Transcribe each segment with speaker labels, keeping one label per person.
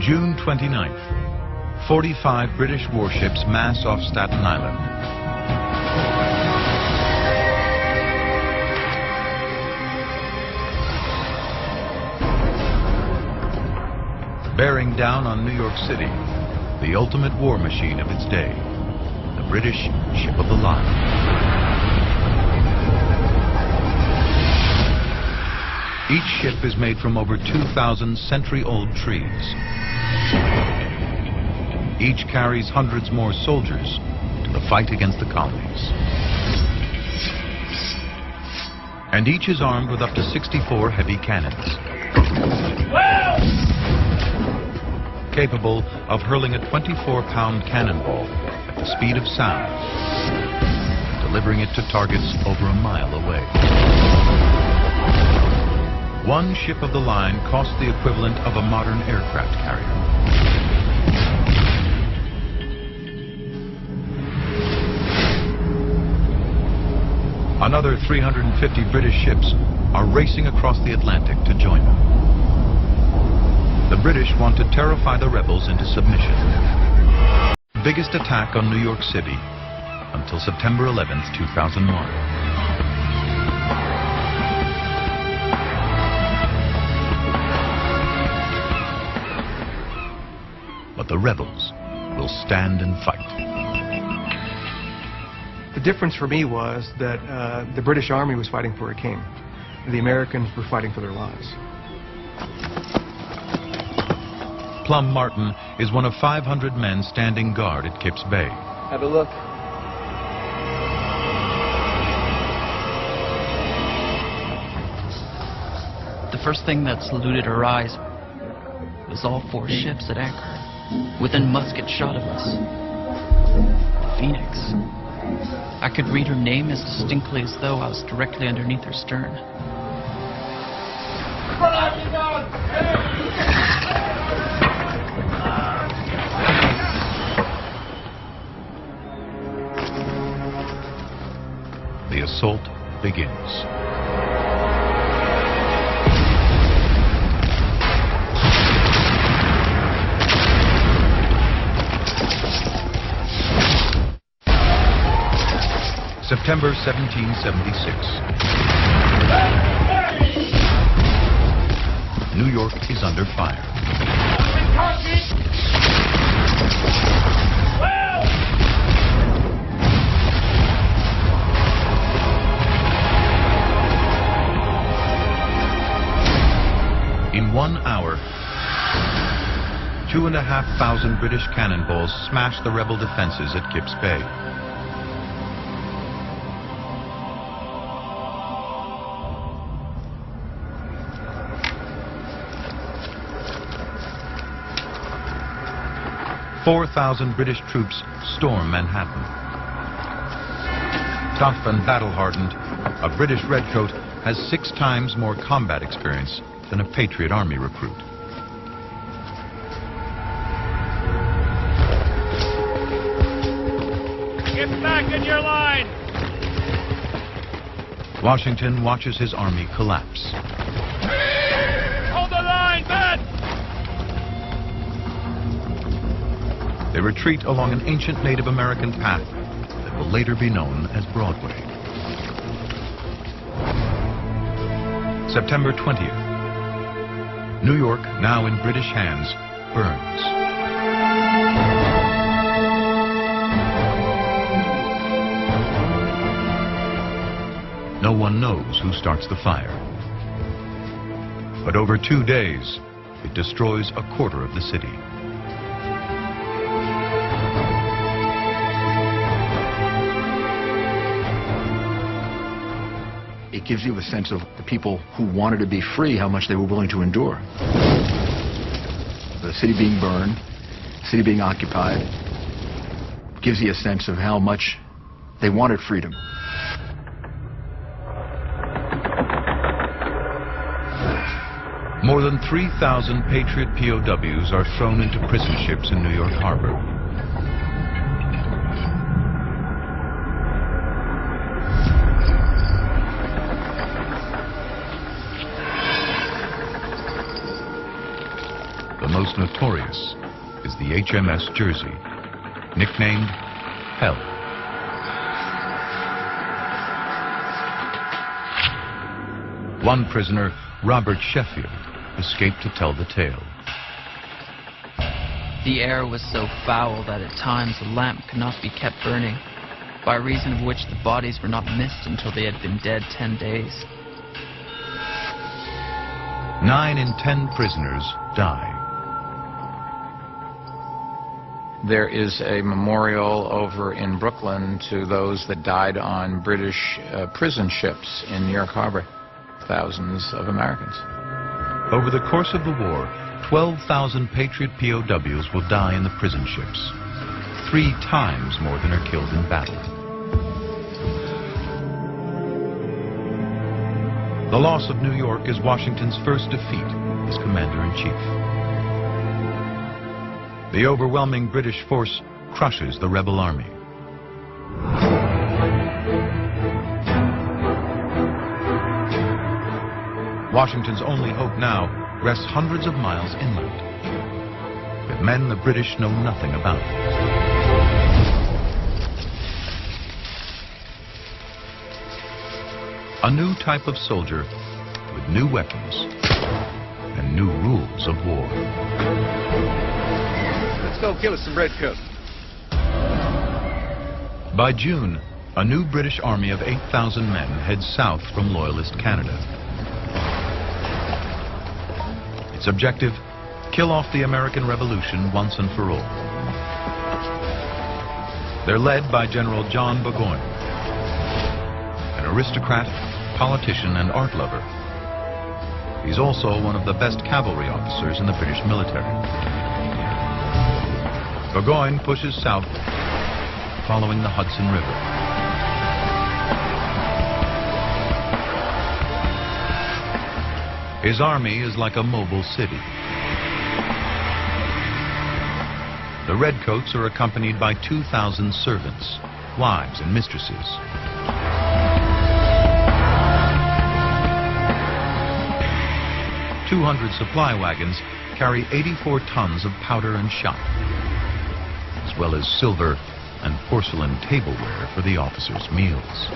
Speaker 1: June 29th, 45 British warships mass off Staten Island. Bearing down on New York City, the ultimate war machine of its day, the British ship of the line. Each ship is made from over 2,000 century-old trees. Each carries hundreds more soldiers to the fight against the colonies. And each is armed with up to 64 heavy cannons, capable of hurling a 24-pound cannonball at the speed of sound, delivering it to targets over a mile away. One ship of the line cost the equivalent of a modern aircraft carrier. Another 350 British ships are racing across the Atlantic to join them. The British want to terrify the rebels into submission. Biggest attack on New York City until September 11th, 2001. But the rebels will stand and fight.
Speaker 2: The difference for me was that the British Army was fighting for a king. The Americans were fighting for their lives.
Speaker 1: Plum Martin is one of 500 men standing guard at Kips Bay.
Speaker 3: Have a look.
Speaker 4: The first thing that saluted her eyes was all 4 ships at anchor, within musket shot of us. The Phoenix. I could read her name as distinctly as though I was directly underneath her stern.
Speaker 1: The assault begins. September 1776. New York is under fire. In 1 hour, 2,500 British cannonballs smashed the rebel defenses at Kips Bay. "4,000 British troops storm Manhattan. Tough and battle-hardened, a British redcoat has 6 times more combat experience than a Patriot Army recruit.
Speaker 5: Get back in your line!
Speaker 1: Washington watches his army collapse.
Speaker 5: Hold the line, men!
Speaker 1: They retreat along an ancient Native American path that will later be known as Broadway. September 20th. New York, now in British hands, burns. No one knows who starts the fire. But over 2 days, it destroys a quarter of the city.
Speaker 6: It gives you a sense of the people who wanted to be free, how much they were willing to endure. The city being burned, the city being occupied, gives you a sense of how much they wanted freedom.
Speaker 1: More than 3,000 Patriot POWs are thrown into prison ships in New York Harbor. The most notorious is the HMS Jersey, nicknamed Hell. One prisoner, Robert Sheffield, escaped to tell the tale.
Speaker 4: The air was so foul that at times a lamp could not be kept burning, by reason of which the bodies were not missed until they had been dead 10 days.
Speaker 1: 9 in 10 prisoners die.
Speaker 3: There is a memorial over in Brooklyn to those that died on British prison ships in New York Harbor. Thousands of Americans.
Speaker 1: Over the course of the war, 12,000 Patriot POWs will die in the prison ships, 3 times more than are killed in battle. The loss of New York is Washington's first defeat as Commander-in-Chief. The overwhelming British force crushes the rebel army. Washington's only hope now rests hundreds of miles inland, with men the British know nothing about. A new type of soldier with new weapons and new rules of war.
Speaker 7: Let's go kill us some redcoats.
Speaker 1: By June, a new British army of 8,000 men heads south from Loyalist Canada. Its objective, kill off the American Revolution once and for all. They're led by General John Burgoyne, an aristocrat, politician, and art lover. He's also one of the best cavalry officers in the British military. Burgoyne pushes south, following the Hudson River. His army is like a mobile city. The Redcoats are accompanied by 2,000 servants, wives, and mistresses. 200 supply wagons carry 84 tons of powder and shot, as well as silver and porcelain tableware for the officers' meals.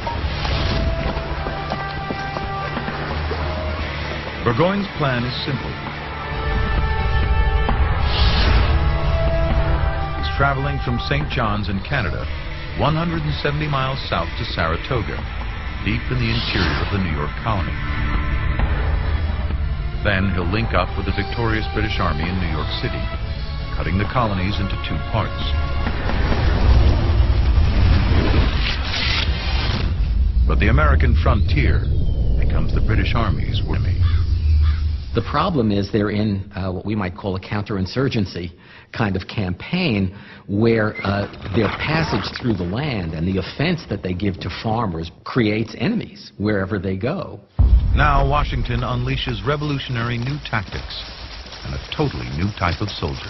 Speaker 1: Burgoyne's plan is simple. He's traveling from St. John's in Canada, 170 miles south to Saratoga, deep in the interior of the New York colony. Then he'll link up with the victorious British Army in New York City, cutting the colonies into 2 parts. But the American frontier becomes the British Army's enemy.
Speaker 8: The problem is they're in what we might call a counterinsurgency kind of campaign where their passage through the land and the offense that they give to farmers creates enemies wherever they go.
Speaker 1: Now Washington unleashes revolutionary new tactics and a totally new type of soldier.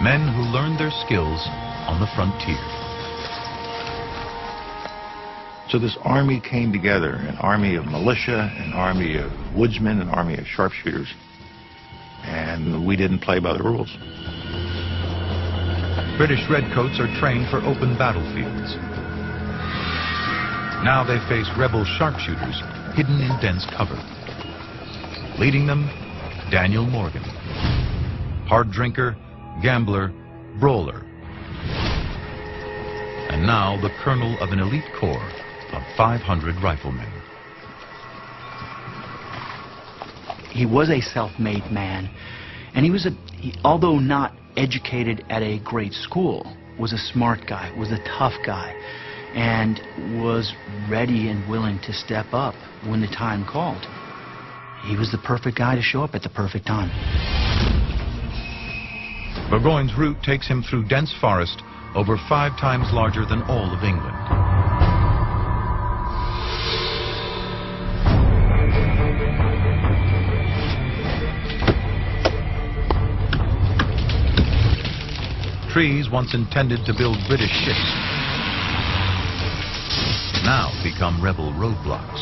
Speaker 1: Men who learned their skills on the frontier.
Speaker 7: So this army came together, an army of militia, an army of woodsmen, an army of sharpshooters, and we didn't play by the rules.
Speaker 1: British Redcoats are trained for open battlefields. Now they face rebel sharpshooters hidden in dense cover. Leading them, Daniel Morgan, hard drinker, gambler, brawler, and now the colonel of an elite corps of 500 riflemen.
Speaker 9: He was a self-made man, and he was although not educated at a great school, was a smart guy, was a tough guy, and was ready and willing to step up when the time called. He was the perfect guy to show up at the perfect time.
Speaker 1: Burgoyne's route takes him through dense forest over 5 times larger than all of England. Trees once intended to build British ships now become rebel roadblocks.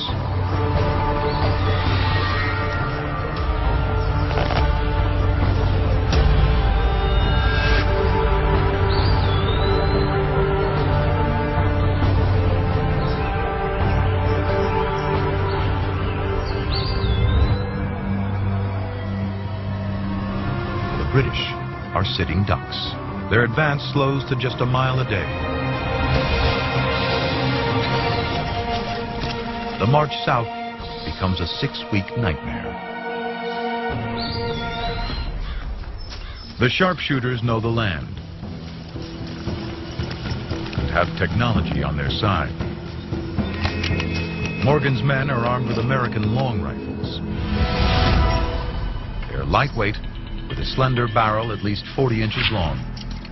Speaker 1: The British are sitting ducks. Their advance slows to just a mile a day. The march south becomes a 6-week nightmare. The sharpshooters know the land and have technology on their side. Morgan's men are armed with American long rifles. They're lightweight, with a slender barrel at least 40 inches long,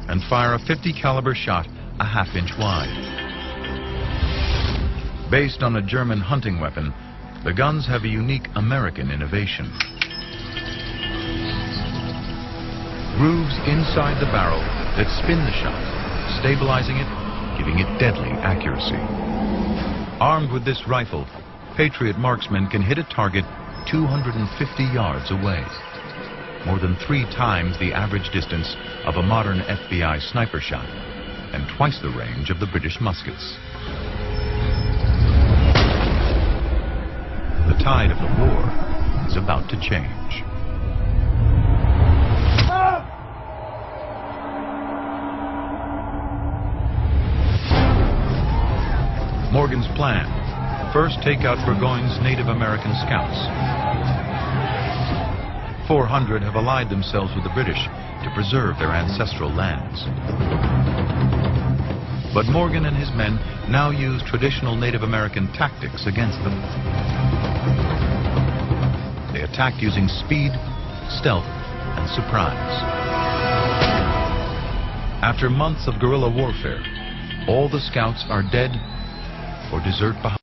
Speaker 1: and fire a .50 caliber shot a half-inch wide. Based on a German hunting weapon, the guns have a unique American innovation. Grooves inside the barrel that spin the shot, stabilizing it, giving it deadly accuracy. Armed with this rifle, Patriot marksmen can hit a target 250 yards away, more than 3 times the average distance of a modern FBI sniper shot, and twice the range of the British muskets. The tide of the war is about to change. Morgan's plan: first take out Burgoyne's Native American scouts. 400 have allied themselves with the British to preserve their ancestral lands. But Morgan and his men now use traditional Native American tactics against them. They attack using speed, stealth, and surprise. After months of guerrilla warfare, all the scouts are dead or desert behind.